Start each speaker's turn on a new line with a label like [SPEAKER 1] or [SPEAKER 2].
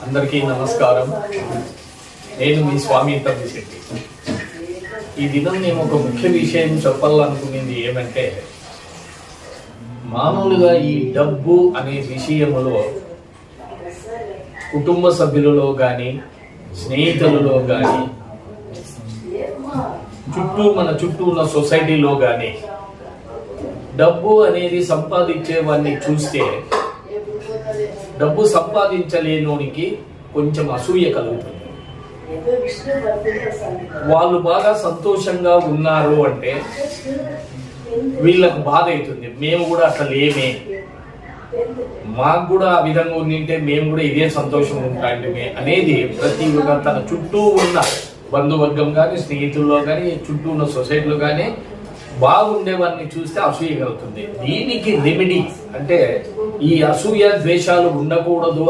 [SPEAKER 1] అందరికీ నమస్కారం. నేను మీ స్వామి తమ్మిశెట్టి. ఈ దినం నేను ఒక ముఖ్య విషయం చెప్పాలనుకునేది ఏమంటే, మామూలుగా ఈ డబ్బు అనే విషయములో కుటుంబ సభ్యులలో కానీ స్నేహితులలో కానీ మన చుట్టూ ఉన్న సొసైటీలో కానీ డబ్బు అనేది సంపాదించేవాడిని చూస్తే డబ్బు సంపాదించలేనోనికి కొంచెం అసూయ కలుగుతుంది. వాళ్ళు బాగా సంతోషంగా ఉన్నారు అంటే వీళ్ళకు బాధ అవుతుంది. మేము కూడా అసలు ఏమే, మాకు కూడా ఆ విధంగా ఉండింటే మేము కూడా ఇదే సంతోషం ఉంటాంటే అనేది ప్రతి ఒక్క తన చుట్టూ ఉన్న బంధువర్గం కానీ స్నేహితుల్లో కానీ చుట్టూ ఉన్న సొసైటీలో కానీ బాగుండేవాడిని చూస్తే అసూయ కలుగుతుంది. దీనికి రెమెడీ అంటే ఈ అసూయ ద్వేషాలు ఉండకూడదు